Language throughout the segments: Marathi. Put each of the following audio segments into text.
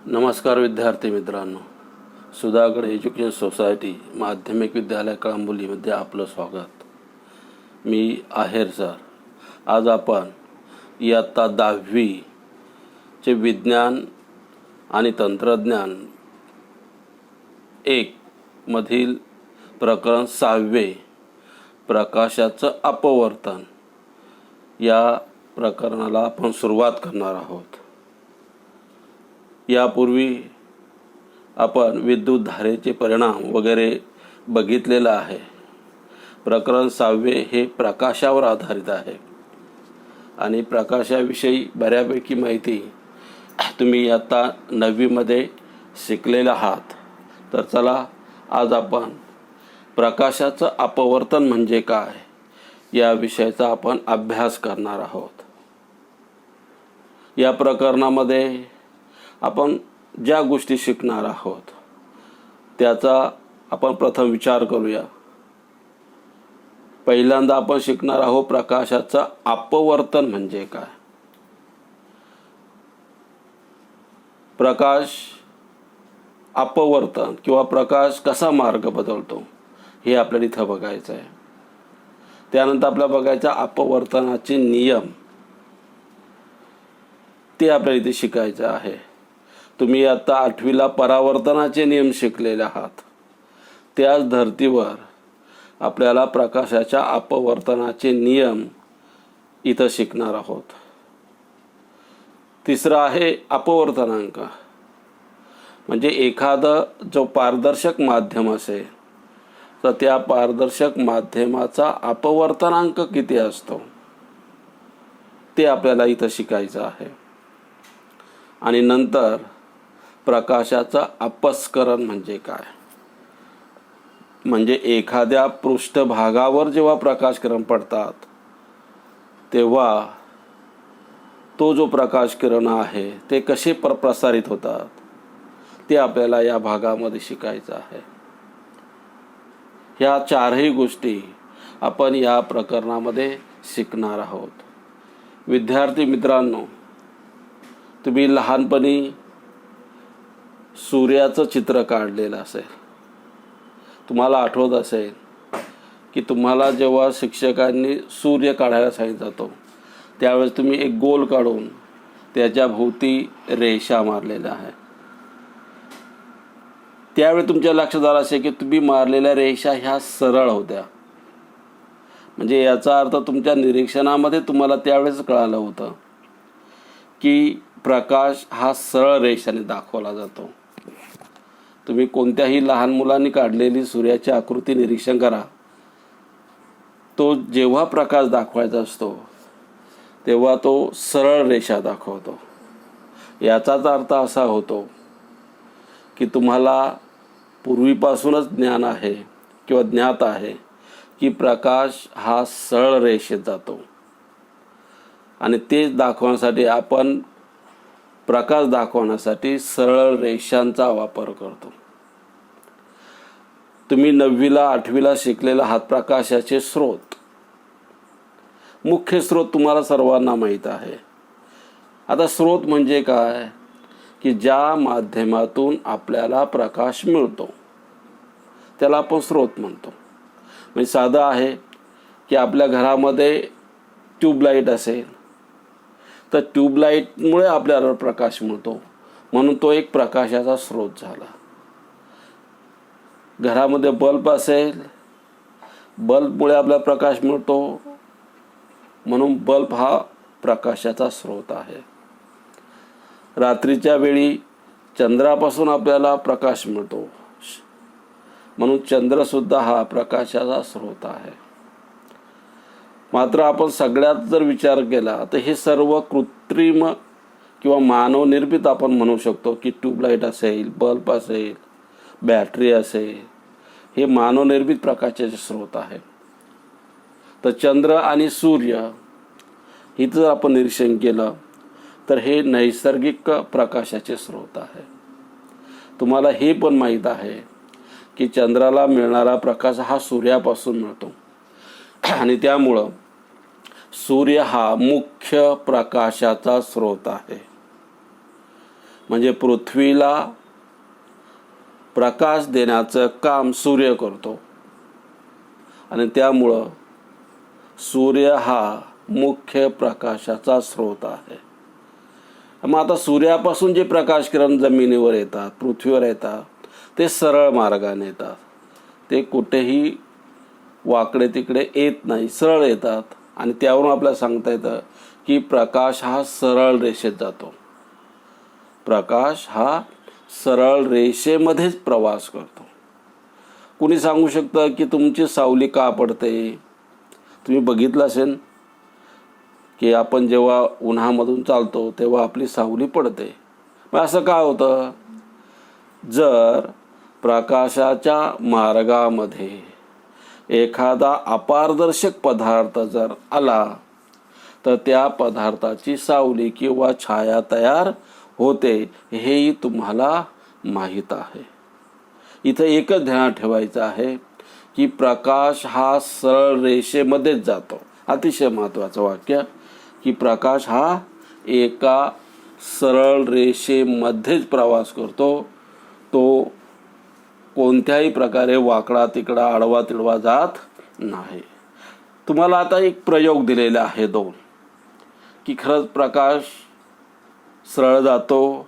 नमस्कार विद्यार्थी मित्रांनो, सुधागड एज्युकेशन सोसायटी माध्यमिक विद्यालय कळंबोलीमध्ये आपलं स्वागत. मी आहेर सर. आज आपण इयत्ता 10वी चे विज्ञान आणि तंत्रज्ञान 1 मधील प्रकरण 6वे प्रकाशाचं अपवर्तन या प्रकरणाला आपण सुरुवात करणार आहोत. यापूर्वी आपण विद्युत धारेचे परिणाम वगैरे बघितलेलं आहे. प्रकरण 6वे हे प्रकाशावर आधारित आहे आणि प्रकाशाविषयी बऱ्यापैकी माहिती तुम्ही आता 9वीमध्ये शिकलेले आहात. तर चला, आज आपण प्रकाशाचं अपवर्तन म्हणजे काय या विषयाचा आपण अभ्यास करणार आहोत. या प्रकरणामध्ये आपण ज्या गोष्टी शिकणार आहोत त्याचा आपण प्रथम विचार करूया. पहिल्यांदा आपण शिकणार आहोत प्रकाशाचं अपवर्तन म्हणजे काय. प्रकाश अपवर्तन किंवा प्रकाश कसा मार्ग बदलतो हे आपल्याला इथं बघायचं आहे. त्यानंतर आपल्याला बघायचं अपवर्तनाचे नियम, ते आपल्याला इथे शिकायचं आहे. तुम्ही आता 8वीला परावर्तनाचे नियम शिकलेले आहात. त्याच धर्तीवर आपल्याला प्रकाशाच्या अपवर्तनाचे नियम इथं शिकणार आहोत. तिसरं आहे अपवर्तनांक. म्हणजे एखादं जो पारदर्शक माध्यम असेल तर त्या पारदर्शक माध्यमाचा अपवर्तनांक किती असतो ते आपल्याला इथं शिकायचं आहे. आणि नंतर प्रकाशाचं अपस्करण म्हणजे काय. म्हणजे एखाद्या पृष्ठभागावर जेव्हा प्रकाशकिरण पडतात तेव्हा तो जो प्रकाशकिरण आहे ते कसे प्रसारित होतात ते आपल्याला या भागामध्ये शिकायचं आहे. ह्या चारही गोष्टी आपण या प्रकरणामध्ये शिकणार आहोत. विद्यार्थी मित्रांनो, तुम्ही लहानपणी सूर्याचं चित्र काढलेलं असेल. तुम्हाला आठवत असेल की तुम्हाला जेव्हा शिक्षकांनी सूर्य काढायला सांगितलं जातो त्यावेळेस तुम्ही एक गोल काढून त्याच्या भोवती रेषा मारलेल्या आहे. त्यावेळी तुमच्या लक्षात आलं असेल की तुम्ही मारलेल्या रेषा ह्या सरळ होत्या. म्हणजे याचा अर्थ तुमच्या निरीक्षणामध्ये तुम्हाला त्यावेळेस कळालं होतं की प्रकाश हा सरळ रेषाने दाखवला जातो. तुम्ही कोणत्याही लहान मुलांनी काढलेली सूर्याची आकृती निरीक्षण करा. तो जेव्हा प्रकाश दाखवायचा असतो तेव्हा तो सरळ रेषा दाखवतो. याचाच अर्थ असा होतो की तुम्हाला पूर्वीपासूनच ज्ञान आहे किंवा ज्ञात आहे की प्रकाश हा सरळ रेषेत जातो आणि तेच दाखवण्यासाठी आपण प्रकाश दाखवण्यासाठी सरळ रेषांचा वापर करतो. तुम्ही 9वीला 8वीला शिकलेला आहात प्रकाशाचे स्रोत. मुख्य स्रोत तुम्हाला सर्वांना माहीत आहे. आता स्रोत म्हणजे काय की ज्या माध्यमातून आपल्याला प्रकाश मिळतो त्याला आपण स्रोत म्हणतो. म्हणजे साधं आहे की आपल्या घरामध्ये ट्यूबलाईट असेल तर ट्यूबलाईटमुळे आपल्याला प्रकाश मिळतो, म्हणून तो एक प्रकाशाचा स्रोत झाला. घरामध्ये बल्ब असेल, बल्बमुळे आपल्याला प्रकाश मिळतो, म्हणून बल्ब हा प्रकाशाचा स्रोत आहे. रात्रीच्या वेळी चंद्रापासून आपल्याला प्रकाश मिळतो, म्हणून चंद्रसुद्धा हा प्रकाशाचा स्रोत आहे. मात्र आपण सगळ्यात जर विचार केला तर हे सर्व कृत्रिम किंवा मानवनिर्मित आपण म्हणू शकतो की ट्यूबलाईट असेल, बल्ब असेल, बॅटरी असेल, हे मानवनिर्मित प्रकाशाचे स्रोत आहे. तर चंद्र आणि सूर्य ही जर आपण निरीक्षण केलं तर हे नैसर्गिक प्रकाशाचे स्रोत आहे. तुम्हाला हे पण माहीत आहे की चंद्राला मिळणारा प्रकाश हा सूर्यापासून मिळतो आणि त्यामुळं सूर्य हा मुख्य प्रकाशाचा स्रोत आहे. म्हणजे पृथ्वीला प्रकाश देण्याचं काम सूर्य करतो आणि त्यामुळं सूर्य हा मुख्य प्रकाशाचा स्रोत आहे. मग आता सूर्यापासून जे प्रकाश किरण जमिनीवर येतात, पृथ्वीवर येतात, ते सरळ मार्गाने येतात. ते कुठेही वाकडे तिकडे येत नाही, सरळ येतात. आणि त्यावरून आपल्याला सांगता येतं की प्रकाश हा सरळ रेषेत जातो. प्रकाश हा सरळ रेषेमध्येच प्रवास करतो. कुणी सांगू शकतं की तुमची सावली का पडते? तुम्ही बघितलं असेल की आपण जेव्हा उन्हामधून चालतो तेव्हा आपली सावली पडते. मग असं का होतं? जर प्रकाशाच्या मार्गामध्ये एखादा अपारदर्शक पदार्थ जर आला तर त्या पदार्थाची सावली किंवा छाया तयार होते, हेही तुम्हाला माहीत आहे. इथं एकच ध्यानात ठेवायचं आहे की प्रकाश हा सरळ रेषेमध्येच जातो. अतिशय महत्त्वाचं वाक्य की प्रकाश हा एका सरळ रेषेमध्येच प्रवास करतो. तो कोणत्याही प्रकारे वाकडा तिकडा आडवा तिडवा जात नाही. तुम्हाला आता एक प्रयोग दिलेला आहे 2 की खरंच प्रकाश सरळ जातो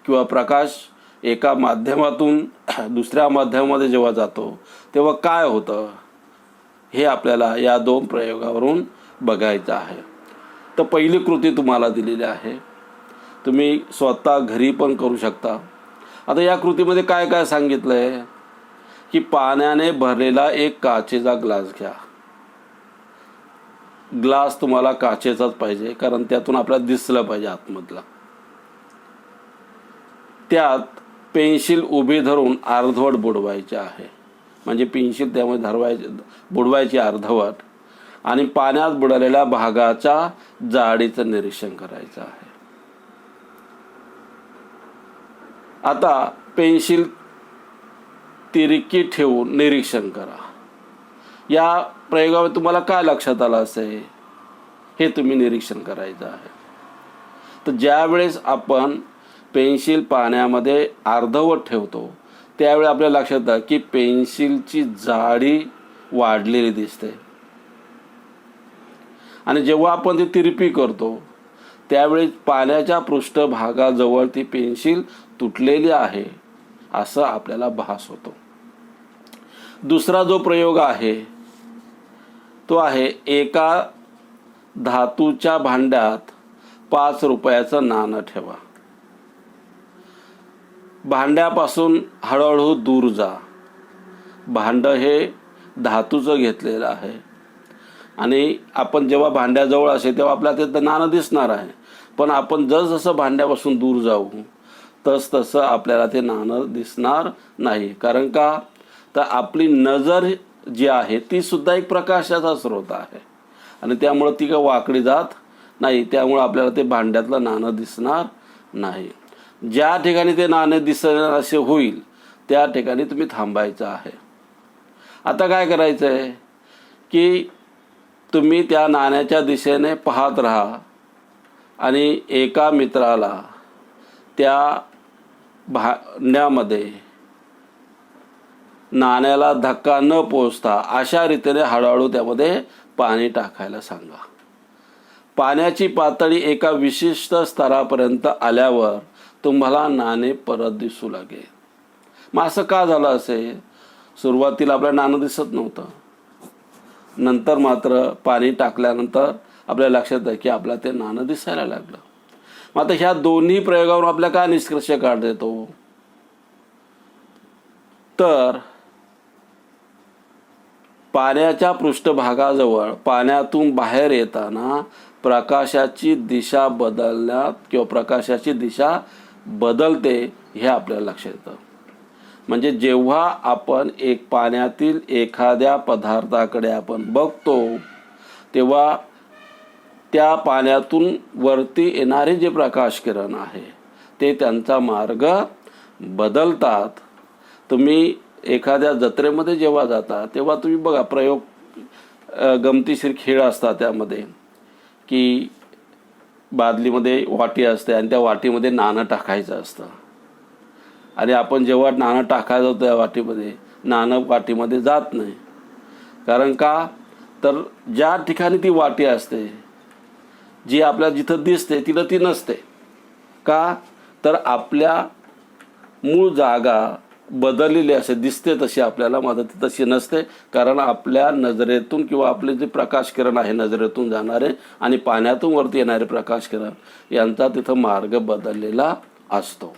किंवा प्रकाश एका माध्यमातून दुसऱ्या माध्यमामध्ये जेव्हा जातो तेव्हा काय होतं, हे आपल्याला या 2 प्रयोगावरून बघायचं आहे. तर पहिली कृती तुम्हाला दिलेली आहे, तुम्ही स्वतः घरी पण करू शकता. आता या कृतीमध्ये काय काय सांगितलं आहे की पाण्याने भरलेला एक काचेचा ग्लास घ्या. ग्लास तुम्हाला काचेचाच पाहिजे, कारण त्यातून आपल्याला दिसलं पाहिजे आतमधला. त्यात पेन्सिल उभी धरून अर्धवट बुडवायची आहे. म्हणजे पेन्सिल त्यामध्ये बुडवायची अर्धवट आणि पाण्यात बुडालेल्या भागाच्या जाडीचं निरीक्षण करायचं आहे. आता पेन्सिल तिरकी ठेवून निरीक्षण करा. या प्रयोगामध्ये तुम्हाला काय लक्षात आलं असेल हे तुम्ही निरीक्षण करायचं आहे. तर ज्या वेळेस आपण पेन्सिल पाण्यामध्ये अर्धवट ठेवतो त्यावेळी आपल्याला लक्षात येतं की पेन्सिलची जाडी वाढलेली दिसते. आणि जेव्हा आपण ती तिरपी करतो त्यावेळी पाण्याच्या पृष्ठभागाजवळ ती पेन्सिल तुटलेली आहे असं आपल्याला भास होतो. दुसरा जो प्रयोग आहे तो आहे, एका धातूच्या भांड्यात 5 रुपयाचं नाणं ठेवा. भांड्यापासून हळूहळू दूर जा. भांडं हे धातूचं घेतलेलं आहे आणि आपण जेव्हा भांड्याजवळ असेल तेव्हा आपल्याला ते नाणं दिसणार आहे. पण आपण जसजसं भांड्यापासून दूर जाऊ तसं आपल्याला ते नाणं दिसणार नाही. कारण का? तर आपली नजर जी आहे ती सुद्धा एक प्रकाशाचा स्रोत आहे आणि त्यामुळं ती काय वाकडी जात नाही. त्यामुळं आपल्याला ते भांड्यातलं नाणं दिसणार नाही. ज्या ठिकाणी ते नाणं दिसणार असे होईल त्या ठिकाणी तुम्ही थांबायचं आहे. आता काय करायचं आहे की तुम्ही त्या नाण्याच्या दिशेने पाहत राहा आणि एका मित्राला त्या भांड्यामध्ये नाण्याला धक्का न पोचता अशा रीतीने हळूहळू त्यामध्ये पाणी टाकायला सांगा. पाण्याची पातळी एका विशिष्ट स्तरापर्यंत आल्यावर तुम्हाला नाणे परत दिसू लागेल. मग असं का झालं असेल? सुरुवातीला आपल्याला नाणं दिसत नव्हतं, नंतर मात्र पाणी टाकल्यानंतर आपल्या लक्षात आहे की आपल्याला ते नाणं दिसायला लागलं. मग आता ह्या दोन्ही प्रयोगावरून आपल्याला काय निष्कर्ष काढता येतो? तर पाण्याच्या पृष्ठभागाजवळ पाण्यातून बाहेर येताना प्रकाशाची दिशा बदलण्यात किंवा प्रकाशाची दिशा बदलते हे आपल्याला लक्षात येतं. म्हणजे जेव्हा आपण एक पाण्यातील एखाद्या पदार्थाकडे आपण बघतो तेव्हा त्या पाण्यातून वरती येणारे जे प्रकाश किरण आहे ते त्यांचा मार्ग बदलतात. तुम्ही एखाद्या जत्रेमध्ये जेव्हा जाता तेव्हा तुम्ही बघा, प्रयोग गमतीशीर खेळ असतात त्यामध्ये की बादलीमध्ये वाटी असते आणि त्या वाटीमध्ये नाणं टाकायचं असतं. आणि आपण जेव्हा नाणं टाकायचं होतं त्या वाटीमध्ये, नाणं वाटीमध्ये जात नाही. कारण का, तर ज्या ठिकाणी ती वाटी असते, जी आपल्याला जिथं दिसते तिथं ती नसते. का, तर आपल्या मूळ जागा बदललेली असे दिसते तशी आपल्याला, मात्र ती तशी नसते. कारण आपल्या नजरेतून किंवा आपले जे प्रकाश किरण आहे नजरेतून जाणारे आणि पाण्यातून वरती येणारे प्रकाश किरण यांचा तिथं मार्ग बदललेला असतो.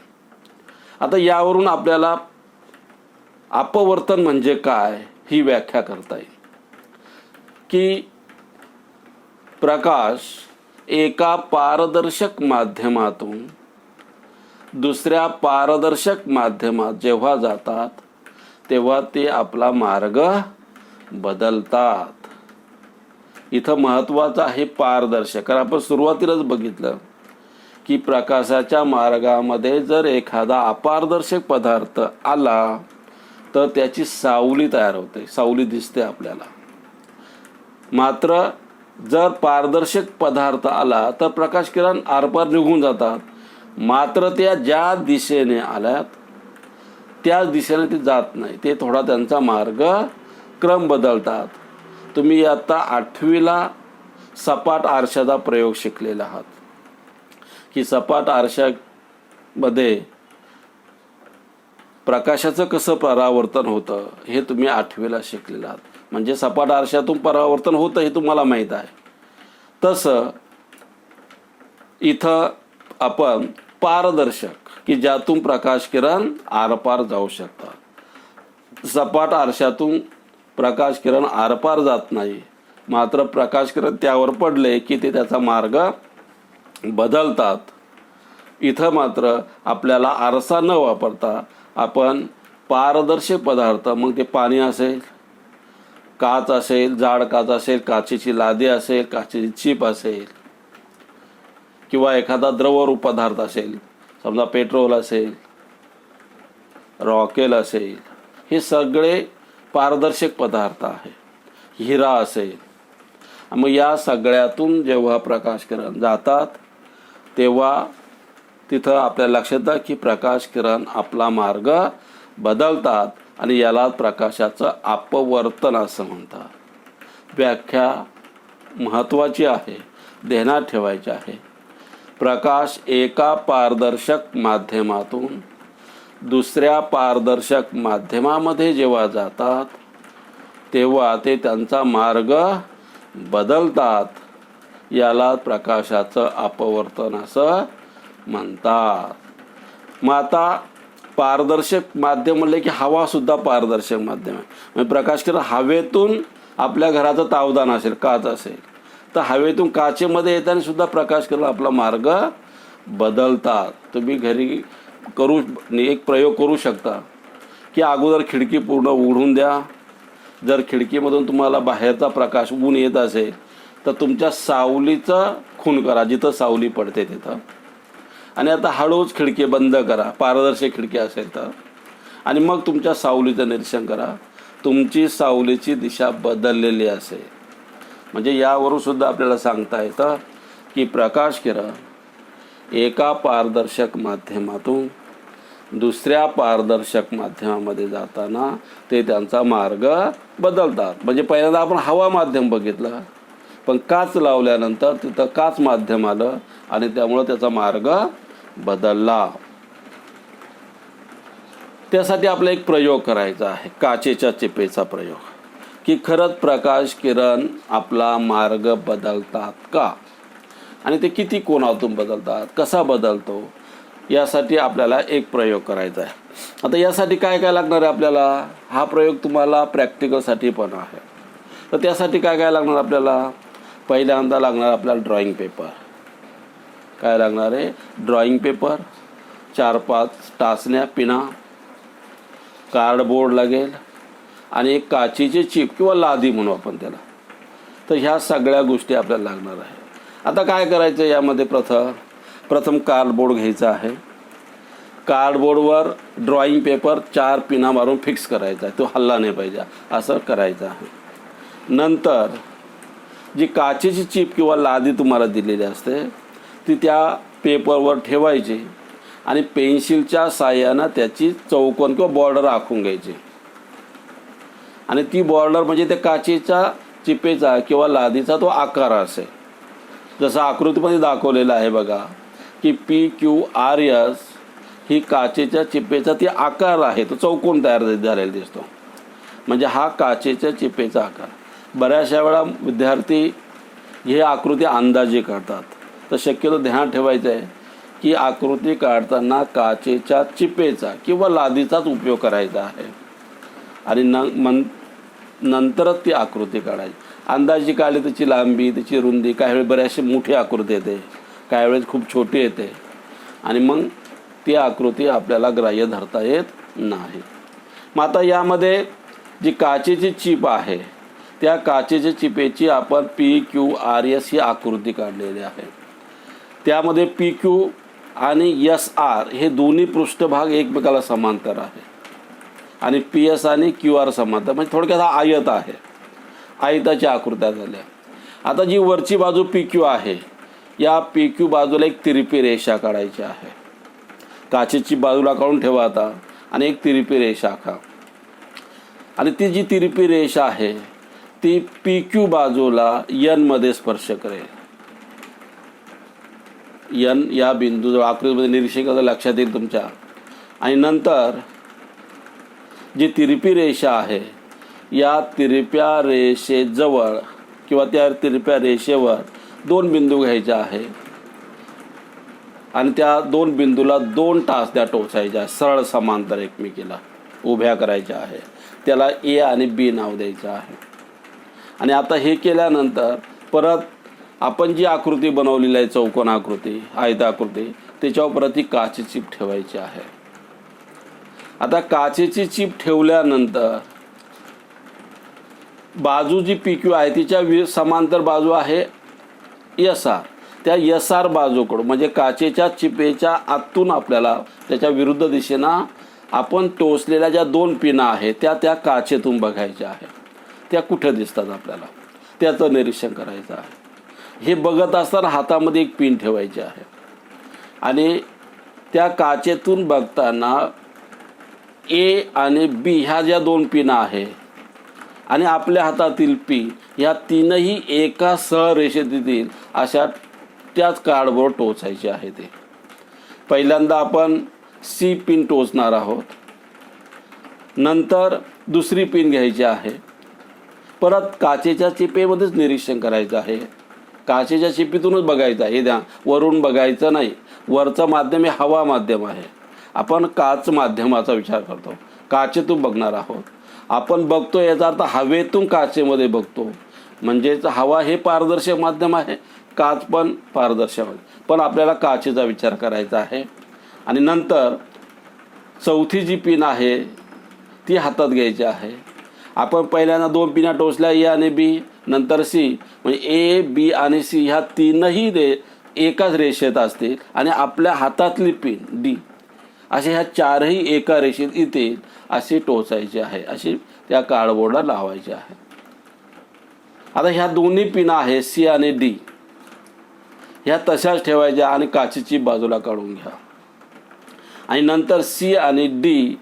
आता यावरून आपल्याला अपवर्तन म्हणजे काय ही व्याख्या करता येईल की प्रकाश एका पारदर्शक माध्यमातून दुसऱ्या पारदर्शक माध्यमात जेव्हा जातात तेव्हा ते आपला मार्ग बदलतात. इथं महत्त्वाचं आहे पारदर्शक. कारण आपण सुरुवातीलाच बघितलं की प्रकाशाच्या मार्गामध्ये जर एखादा अपारदर्शक पदार्थ आला तर त्याची सावली तयार होते, सावली दिसते आपल्याला. मात्र जर पारदर्शक पदार्थ आला तर प्रकाश किरण आरपार निघून जातात. मात्र त्या ज्या दिशेने आल्यात त्याच दिशेने ते जात नाही, ते थोडा त्यांचा मार्ग क्रम बदलतात. तुम्ही आता 8वीला सपाट आरशाचा प्रयोग शिकलेला आहात की सपाट आरशामध्ये प्रकाशाचं कसं परावर्तन होतं हे तुम्ही 8वीला शिकलेलं आहात. म्हणजे सपाट आरशातून परावर्तन होतं हे तुम्हाला माहीत आहे. तसं इथं आपण पारदर्शक की ज्यातून प्रकाश किरण आरपार जाऊ शकतात. सपाट आरशातून प्रकाश किरण आरपार जात नाही, मात्र प्रकाश किरण त्यावर पडले की ते त्याचा मार्ग बदलतात. इथं मात्र आपल्याला आरसा न वापरता आपण पारदर्शक पदार्थ, मग ते पाणी असेल, काच असेल, जाड काच असेल, काचेची लादी असेल, काचेची चीप असेल किंवा एखादा द्रवरूप पदार्थ असेल, समजा पेट्रोल असेल, रॉकेल असेल, हे सगळे पारदर्शक पदार्थ आहे. हिरा असेल, मग या सगळ्यातून जेव्हा प्रकाश किरण जातात तेव्हा तिथं आपल्याला लक्षात येतं की प्रकाश किरण आपला मार्ग बदलतात आणि याला प्रकाशाचं अपवर्तन असं म्हणतात. व्याख्या महत्त्वाची आहे, ध्यानात ठेवायची आहे. प्रकाश एका पारदर्शक माध्यमातून दुसऱ्या पारदर्शक माध्यमामध्ये जेव्हा जातात तेव्हा ते त्यांचा मार्ग बदलतात. याला प्रकाशाचं अपवर्तन असं म्हणतात. मग आता पारदर्शक माध्यम म्हणले की हवासुद्धा पारदर्शक माध्यम आहे. म्हणजे प्रकाश किरण हवेतून आपल्या घराचं तावदान असेल, काच असेल, तर हवेतून काचेमध्ये येताना सुद्धा प्रकाश किरण आपला मार्ग बदलतात. तुम्ही घरी एक प्रयोग करू शकता की अगोदर खिडकी पूर्ण उघडून द्या. जर खिडकीमधून तुम्हाला बाहेरचा प्रकाश ऊन येत असेल तर तुमच्या सावलीचं खून करा जिथं सावली पडते तिथं, आणि आता हळूच खिडकी बंद करा पारदर्शक खिडकी असेल तर, आणि मग तुमच्या सावलीचं निरीक्षण करा. तुमची सावलीची दिशा बदललेली असेल. म्हणजे यावरून सुद्धा आपल्याला सांगता येतं की प्रकाश किरण एका पारदर्शक माध्यमातून दुसऱ्या पारदर्शक माध्यमामध्ये जाताना ते त्यांचा मार्ग बदलतात. म्हणजे पहिल्यांदा आपण हवा माध्यम बघितलं, पण काच लावल्यानंतर तिथं काच माध्यम आलं आणि त्यामुळं त्याचा मार्ग बदलला. त्यासाठी आपला एक प्रयोग करायचा आहे, काचेच्या चिपेचा प्रयोग, की खरंच प्रकाश किरण आपला मार्ग बदलतात का, आणि ते किती कोनातून बदलतात, कसा बदलतो, यासाठी आपल्याला एक प्रयोग करायचा आहे. आता यासाठी काय काय लागणार आहे आपल्याला, हा प्रयोग तुम्हाला प्रॅक्टिकलसाठी पण आहे. तर त्यासाठी काय काय लागणार आपल्याला, पहिल्यांदा लागणार आपल्याला ड्रॉइंग पेपर. काय लागणार आहे, ड्रॉइंग पेपर, 4-5 टाचण्या, पिना, कार्डबोर्ड लागेल आणि एक काचेची चिप किंवा लादी म्हणू आपण त्याला. तर ह्या सगळ्या गोष्टी आपल्याला लागणार आहे. आता काय करायचं, यामध्ये प्रथम कार्डबोर्ड घ्यायचा आहे. कार्डबोर्डवर ड्रॉइंग पेपर 4 पिना मारून फिक्स करायचा आहे, तो हल्ला नाही पाहिजे असं करायचं आहे. नंतर जी काचेची चिप किंवा लादी तुम्हाला दिलेली असते ती त्या पेपरवर ठेवायची आणि पेन्सिलच्या साहाय्यानं त्याची चौकोन किंवा बॉर्डर आखून घ्यायची. आणि ती बॉर्डर म्हणजे त्या काचेच्या चिपेचा किंवा लादीचा तो आकार असेल. जसं आकृतीमध्ये दाखवलेलं आहे बघा की PQRS ही काचेच्या चिपेचा ती आकार आहे, तो चौकोन तयार झालेला दिसतो. म्हणजे हा काचेच्या चिपेचा आकार. बऱ्याचशा वेळा विद्यार्थी हे आकृती अंदाजे काढतात, तर शक्यतो ध्यान ठेवायचं आहे की आकृती काढताना काचेच्या चिपेचा किंवा लादीचाच उपयोग करायचा आहे आणि नंतरच ती आकृती काढायची. अंदाजे काढली त्याची लांबी, त्याची रुंदी, काही वेळेस बऱ्याचशी मोठी आकृती येते, काही वेळेस खूप छोटी येते आणि मग ती आकृती आपल्याला ग्राह्य धरता येत नाही. मग आता यामध्ये जी काचेची चिप आहे त्या काचेच्या चिपेची आपण PQRS ही आकृती काढलेली आहे. त्यामध्ये PQ आणि SR हे दोन्ही पृष्ठभाग एकमेकाला समांतर आहे आणि PS आणि QR समांतर, म्हणजे थोडक्यात हा आयत आहे. आयताच्या आकृत्या झाल्या. आता जी वरची बाजू PQ आहे, या PQ बाजूला एक तिरपी रेषा काढायची आहे. काचेची बाजूला काढून ठेवा आता आणि एक तिरपी रेषा आखा. आणि ती जी तिरपी रेषा आहे ती PQ बाजूला N मध्ये स्पर्श करेल. N या बिंदूजवळ आकृतीमध्ये निरीक्षण करता लक्षात येईल तुमच्या. आणि नंतर जी तिरपी रेषा आहे या तिरप्या रेषेजवळ किंवा त्या तिरप्या रेषेवर 2 बिंदू घ्यायचे आहे आणि त्या 2 बिंदूला 2 टाचण्या टोचायच्या, सरळ समांतर एकमेकीला उभ्या करायच्या आहे. त्याला A आणि B नाव द्यायचं आहे. आणि आता हे केल्यानंतर परत आपण जी आकृती बनवलेली आहे, चौकोन आकृती, आयताकृती, त्याच्यावर परत ती काचेची चिप ठेवायची आहे. आता काचेची चिप ठेवल्यानंतर बाजू जी PQ आहे तिच्या समांतर बाजू आहे SR. त्या SR बाजूकडून म्हणजे काचेच्या चिपेच्या आतून आपल्याला त्याच्या विरुद्ध दिशेनं आपण टोचलेल्या ज्या 2 पिना आहेत त्या काचेतून बघायच्या आहेत. त्या कुठे दिसतात आपल्याला त्याचं निरीक्षण करायचं आहे. हे बघत असताना हातामध्ये एक पिन ठेवायची आहे आणि त्या काचेतून बघताना A आणि B ह्या ज्या 2 पिना आहे आणि आपल्या हातातील P ह्या तीनही एका सरळ रेषेत येतील अशा त्याच कार्डबोर्ड टोचायचे आहे. ते पहिल्यांदा आपण C पिन टोचणार आहोत, नंतर दुसरी पिन घ्यायची आहे. परत काचेच्या चिपेमध्येच निरीक्षण करायचं आहे. काचेच्या चिपीतूनच बघायचं आहे, हे द्या, वरून बघायचं नाही. वरचं माध्यम हे हवा माध्यम आहे. आपण काच माध्यमाचा विचार करतो, काचेतून बघणार आहोत. आपण बघतो याचा अर्थ हवेतून काचेमध्ये बघतो, म्हणजेच हवा हे पारदर्शक माध्यम आहे, काच पण पारदर्शक आहे. पण आपल्याला काचेचा विचार करायचा आहे. आणि नंतर चौथी जी पिन आहे ती हातात घ्यायची आहे. आपण पहिल्यांदा 2 पिना टोचल्या A आणि B, नंतर C, म्हणजे A, B आणि C ह्या तीनही एकाच रेषेत असतील आणि आपल्या हातातली पिन D असे ह्या 4ही एका रेषेत येतील अशी टोचायची आहे, अशी त्या कार्डबोर्डला लावायची आहे. आता ह्या दोन्ही पिना आहे C आणि D ह्या तशाच ठेवायच्या आणि काचेची बाजूला काढून घ्या. आणि नंतर C आणि D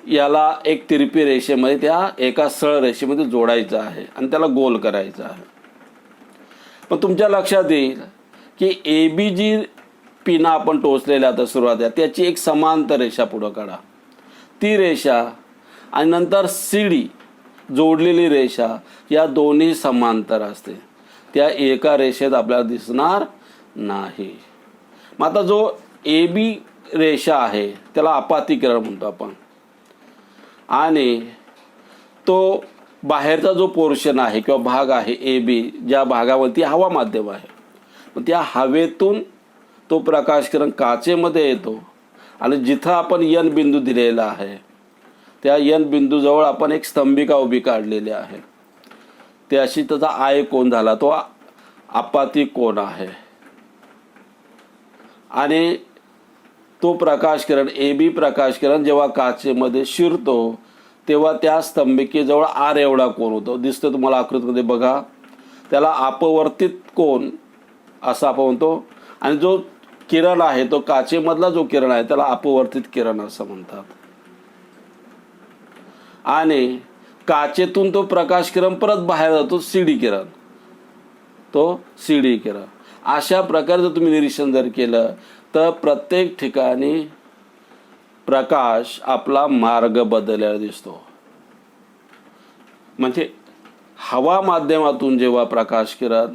याला एक तिरपी रेषेमध्ये त्या एका सरळ रेषेमध्ये जोडायचं आहे आणि त्याला गोल करायचं आहे. पण तुमच्या लक्षात येईल की AB जी पिना आपण टोचलेल्या आता सुरुवातीला त्याची एक समांतर रेषा पुढं काढा. ती रेषा आणि नंतर CD जोडलेली रेषा या दोन्ही समांतर असते, त्या एका रेषेत आपल्याला दिसणार नाही. मग आता जो AB रेषा आहे त्याला आपातीकरण म्हणतो आपण. आणि तो बाहेरचा जो पोर्शन आहे किंवा भाग आहे AB, ज्या भागावरती हवा माध्यम आहे, मग त्या हवेतून तो प्रकाशकिरण काचेमध्ये येतो आणि जिथं आपण N बिंदू दिलेला आहे त्या N बिंदूजवळ आपण एक स्तंभिका उभी काढलेली आहे. ते अशी त्याचा आय कोन झाला, तो आपाती कोन आहे. आणि तो प्रकाशकिरण AB प्रकाशकिरण जेव्हा काचेमध्ये शिरतो तेव्हा त्या स्तंभिकेजवळ R एवढा कोन होतो, दिसतं तुम्हाला आकृतीमध्ये बघा. त्याला अपवर्तित कोन असं आपण म्हणतो. आणि जो किरण आहे तो काचेमधला जो किरण आहे त्याला अपवर्तित किरण असं म्हणतात. आणि काचेतून तो प्रकाश किरण परत बाहेर जातो, सीडी किरण, तो सीडी किरण. अशा प्रकारे जर तुम्ही निरीक्षण जर केलं तर प्रत्येक ठिकाणी प्रकाश आपला मार्ग बदललेला दिसतो. म्हणजे हवा माध्यमातून जेव्हा प्रकाश किरण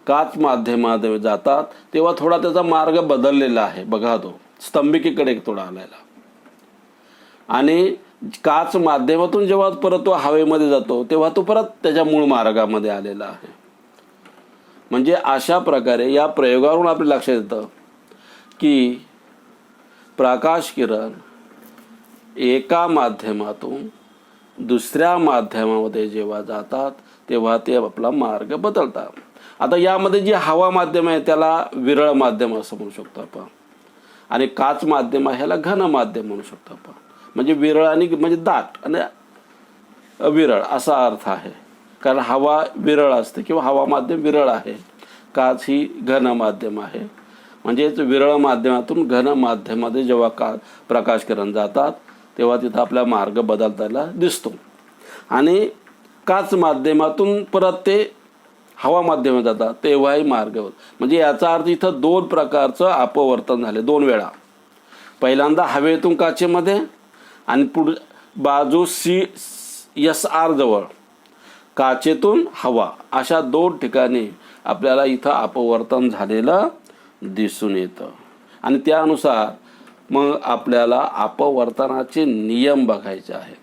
काच माध्यमात जातात तेव्हा थोडा त्याचा मार्ग बदललेला आहे. बघा तो स्तंभिकेकडे थोडा आलेला. आणि काच माध्यमातून जेव्हा परत तो हवेमध्ये जातो तेव्हा तो परत त्याच्या मूळ मार्गामध्ये आलेला आहे. म्हणजे अशा प्रकारे या प्रयोगावरून आपल्या लक्षात येतं की प्रकाश किरण एका माध्यमातून दुसऱ्या माध्यमामध्ये जेव्हा जातात तेव्हा ते आपला मार्ग बदलतात. आता यामध्ये जी हवा माध्यम आहे त्याला विरळ माध्यम असं म्हणू शकतो आपण. आणि काच माध्यम आहे ह्याला घन माध्यम म्हणू शकतो आपण. म्हणजे विरळ आणि म्हणजे दाट आणि विरळ असा अर्थ आहे. कारण हवा विरळ असते किंवा हवा माध्यम विरळ आहे. काच ही घन माध्यम आहे. म्हणजेच विरळ माध्यमातून घन माध्यमामध्ये जेव्हा प्रकाश किरण जातात तेव्हा तिथं आपला मार्ग बदलताना दिसतो. आणि काच माध्यमातून परत ते हवा माध्यमात जातात तेव्हाही मार्ग. म्हणजे याचा अर्थ इथं दोन प्रकारचं अपवर्तन झाले, दोन वेळा. पहिल्यांदा हवेतून काचेमध्ये आणि बाजू SR जवळ काचेतून हवा, अशा दोन ठिकाणी आपल्याला इथं अपवर्तन झालेलं दिसून येतं. आणि त्यानुसार मग आपल्याला अपवर्तनाचे नियम बघायचे आहेत.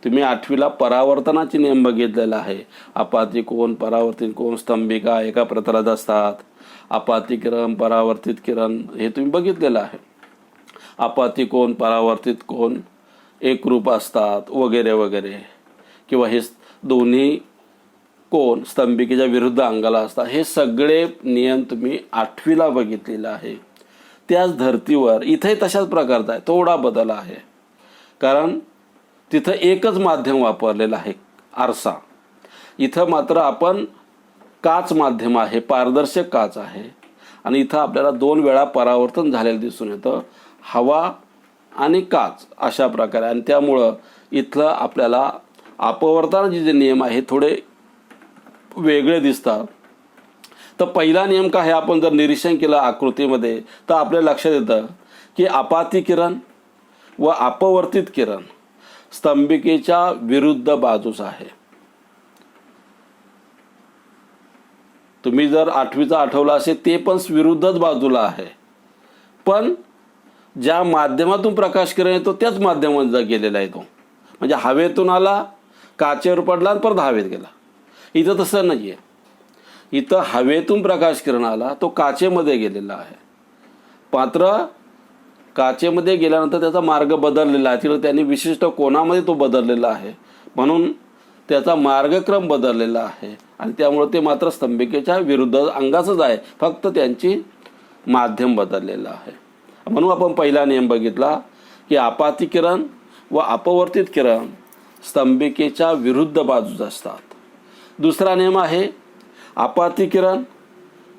तुम्ही 8वीला परावर्तनाचे नियम बघितलेला आहे. अपाती कोन, परावर्तित कोन, स्तंभिका एका प्रतलात असतात. अपाती किरण, परावर्तित किरण हे तुम्ही बघितलेलं आहे. अपाती कोन, परावर्तित कोन एकरूप असतात वगैरे वगैरे. किंवा हे दोन्ही कोन स्तंभिकेच्या विरुद्ध अंगाला असतात. हे सगळे नियम तुम्ही 8वीला बघितलेलं आहे. त्याच धर्तीवर इथंही तशाच प्रकारचा आहे, थोडा बदल आहे. कारण तिथं एकच माध्यम वापरलेलं आहे, आरसा. इथं मात्र आपण काच माध्यम आहे, पारदर्शक काच आहे. आणि इथं आपल्याला दोन वेळा परावर्तन झालेलं दिसून येतं, हवा आणि काच अशा प्रकारे. आणि त्यामुळं इथलं आपल्याला अपवर्तनाचे जे नियम आहे थोडे वेगळे दिसतात. तर पहिला नियम काय आहे, आपण जर निरीक्षण केलं आकृतीमध्ये तर आपल्याला लक्षात येतं की अपाती किरण व अपवर्तित किरण स्तंभिकेच्या विरुद्ध बाजूस आहे. तुम्ही जर 8वीचा आठवला असेल ते पण विरुद्धच बाजूला आहे. पण ज्या माध्यमातून प्रकाश किरण येतो त्याच माध्यमात गेलेला आहे तो. म्हणजे हवेतून आला, काचेवर पडला आणि परत हवेत गेला. इथं तसं नाही आहे. इथं हवेतून प्रकाश किरण आला, तो काचेमध्ये गेलेला आहे. मात्र काचेमध्ये गेल्यानंतर त्याचा मार्ग बदललेला आहे. तिथं त्यांनी विशिष्ट कोनामध्ये तो बदललेला आहे, म्हणून त्याचा मार्गक्रम बदललेला आहे. आणि त्यामुळे ते मात्र स्तंभिकेच्या विरुद्ध अंगाचंच आहे, फक्त त्यांची माध्यम बदललेलं आहे. म्हणून आपण पहिला नियम बघितला की अपाती किरण व अपवर्तित किरण स्तंभिकेच्या विरुद्ध बाजूस असतात. दुसरा नियम आहे अपाती किरण,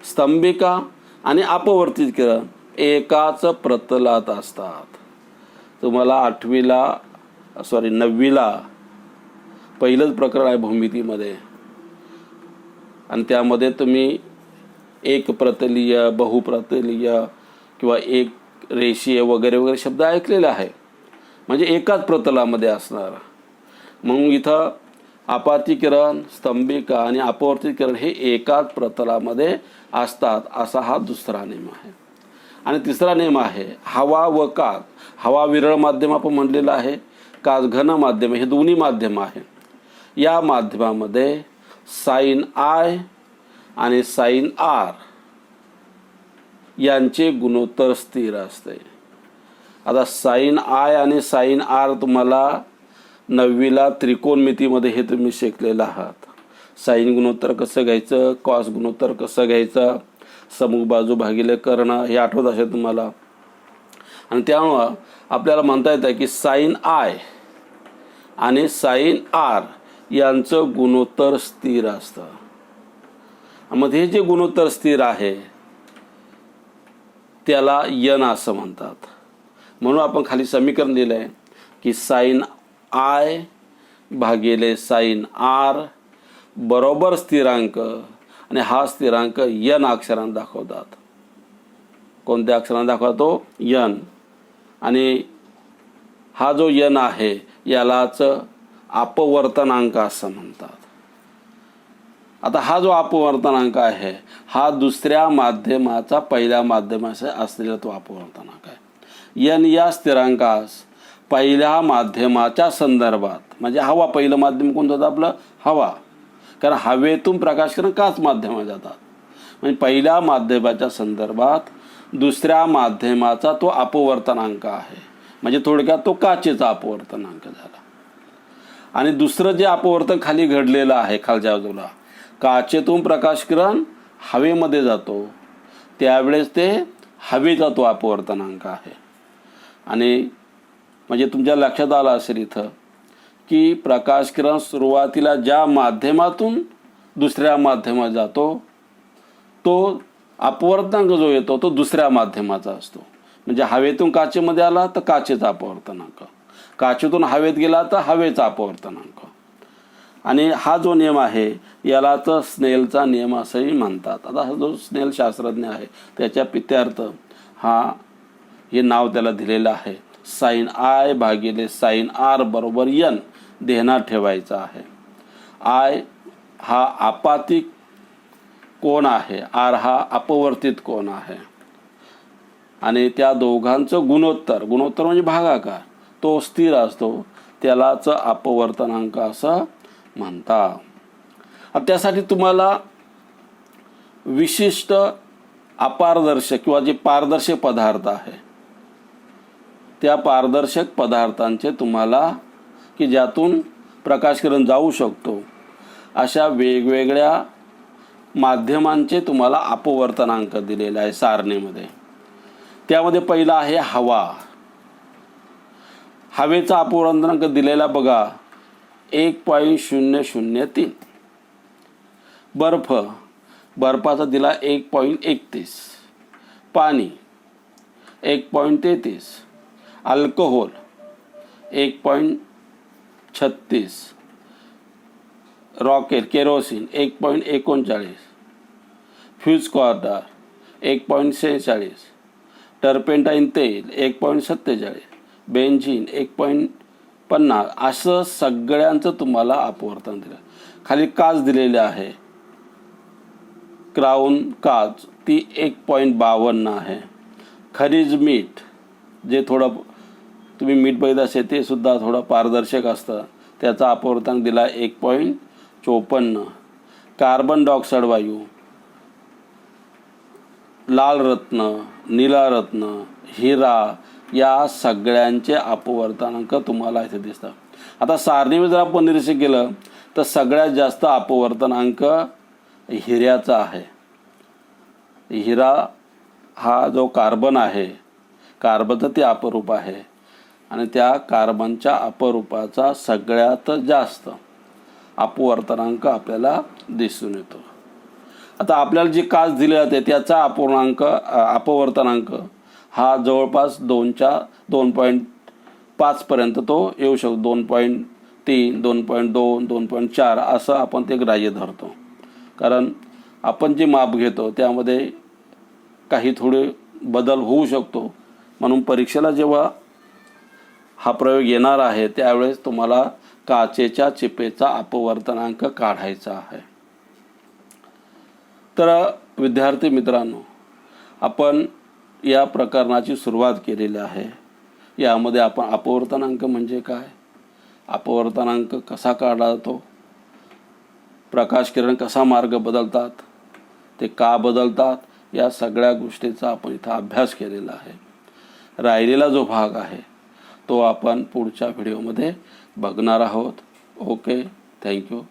स्तंभिका आणि अपवर्तित किरण एकाच प्रतलात असतात. तुम्हाला 9वीला पहिलंच प्रकरण आहे भूमितीमध्ये. आणि त्यामध्ये तुम्ही एक प्रतलीय, बहुप्रतलीय किंवा एक रेषीय वगैरे वगैरे शब्द ऐकलेले आहे. म्हणजे एकाच प्रतलामध्ये असणार. मग इथं अपाती किरण, स्तंभिका आणि अपवर्तित किरण हे एकाच प्रतलामध्ये असतात, असा हा दुसरा नियम आहे. आणि तिसरा नियम आहे हवा व काच. हवा विरळ माध्यम आपण म्हणलेलं आहे, काच घन माध्यम, हे दोन्ही माध्यम आहे. या माध्यमामध्ये साइन I आणि साइन R यांचे गुणोत्तर स्थिर असते. आता साइन I आणि साइन R तुम्हाला 9वीला त्रिकोणमितीमध्ये हे तुम्ही शिकलेलं आहात. साइन गुणोत्तर कसं घ्यायचं, कॉस गुणोत्तर कसं घ्यायचं, समूह बाजू भागिले कर्ण हे आठवत असेल तुम्हाला. आणि त्यामुळं आपल्याला म्हणता येतं की साइन I आणि साइन R यांचं गुणोत्तर स्थिर असतं. मग हे जे गुणोत्तर स्थिर आहे त्याला यन असं म्हणतात. म्हणून आपण खाली समीकरण दिलं आहे की साइन आय भागिले साइन आर बरोबर स्थिरांक, आणि हा स्थिरांक यन अक्षरांत दाखवतात. कोणत्या अक्षरांत दाखवतो? यन. आणि हा जो यन आहे यालाच अपवर्तनांक असं म्हणतात. आता हा जो अपवर्तनांक आहे हा दुसऱ्या माध्यमाचा पहिल्या माध्यमाशी असलेला तो अपवर्तनांक आहे. यन या स्थिरांकास पहिल्या माध्यमाच्या संदर्भात, म्हणजे हवा, पहिलं माध्यम कोणतं होतं आपलं? हवा. कारण हवेतून प्रकाशकिरण काच माध्यमात जातात. म्हणजे पहिल्या माध्यमाच्या संदर्भात दुसऱ्या माध्यमाचा तो अपवर्तनांक आहे. म्हणजे थोडक्यात तो काचेचा अपवर्तनांक झाला. आणि दुसरं जे अपवर्तन खाली घडलेलं आहे खालच्या बाजूला, काचेतून प्रकाशकिरण हवेमध्ये जातो त्यावेळेस ते हवेचा तो अपवर्तनांक आहे. आणि म्हणजे तुमच्या लक्षात आलं असेल इथं की प्रकाशकिरण सुरुवातीला ज्या माध्यमातून दुसऱ्या माध्यमात जातो तो अपवर्तनांक जो येतो तो दुसऱ्या माध्यमाचा असतो. म्हणजे हवेतून काचेमध्ये आला तर काचेचा अपवर्तनांक, काचेतून हवेत गेला तर हवेचा अपवर्तनांक. आणि हा जो नियम आहे यालाच स्नेलचा नियम असंही म्हणतात. आता हा जो स्नेल शास्त्रज्ञ आहे त्याच्या पित्यार्थ हे नाव त्याला दिलेलं आहे. साइन आय भागिले साइन आर बरोबर यन ध्यानात ठेवायचा आहे. आय हा आपातिक कोण आहे, आर हा अपवर्तित कोण आहे. आणि त्या दोघांचं गुणोत्तर म्हणजे भागाकार तो स्थिर असतो, त्यालाच अपवर्तनांक असं म्हणतात. त्यासाठी तुम्हाला विशिष्ट अपारदर्शक किंवा जे पारदर्शक पदार्थ आहे त्या पारदर्शक पदार्थांचे तुम्हाला की ज्यातून प्रकाशकिरण जाऊ शकतो अशा वेगवेगळ्या माध्यमांचे तुम्हाला अपवर्तनांक दिलेले आहे सारणीमध्ये. त्यामध्ये पहिला आहे हवा. हवेचा अपवर्तनांक दिलेला बघा 1.003. बर्फाचा दिला 1.31. पाणी 1.33. अल्कोहोल 1.36. Rocket kerosene 1.39. फ्यूज कॉर्डर 1.46. टर्पेंटाईन तेल 1.47. बेन्झीन 1.50. असं सगळ्यांचं तुम्हाला अपवर्तन दिलं. खाली काच दिलेली आहे, क्राऊन काच, ती 1.52 आहे. खनिज मीठ, जे थोडं तुम्ही मीठ बघितलं असेल ते सुद्धा थोडं पारदर्शक असतं, त्याचा अपवर्तनांक दिला 1.54. कार्बन डायऑक्साईड वायू, लाल रत्न, निळा रत्न, हिरा, या सगळ्यांचे अपवर्तनांक तुम्हाला इथे दिसतात. आता सारणीवर जर आपण निरीक्षण केलं तर सगळ्यात जास्त अपवर्तनांक हिऱ्याचा आहे. हिरा हा जो कार्बन आहे, कार्बनचं ते अपरूप आहे आणि त्या कार्बनच्या अपरूपाचा सगळ्यात जास्त अपवर्तनांक आपल्याला दिसून येतो. आता आपल्याला जी काच दिली जाते त्याचा अपवर्तनांक हा जवळपास 2.5 पर्यंत तो येऊ शकतो. 2.3, 2.2, 2.4 असं आपण ते ग्राह्य धरतो. कारण आपण जे माप घेतो त्यामध्ये काही थोडे बदल होऊ शकतो. म्हणून परीक्षेला जेव्हा हा प्रयोग येणार आहे त्यावेळेस तुम्हाला काचेच्या चिपेचा अपवर्तनांक काढायचा आहे. तर विद्यार्थी मित्रांनो, आपण या प्रकरणाची सुरुवात केलेली आहे. यामध्ये आपण अपवर्तनांक म्हणजे काय, अपवर्तनांक कसा काढला जातो, प्रकाशकिरण कसा मार्ग बदलतात, ते का बदलतात, या सगळ्या गोष्टीचा आपण इथं अभ्यास केलेला आहे. राहिलेला जो भाग आहे तो आपण पुढच्या व्हिडिओमध्ये बघणार आहोत. Okay, thank you.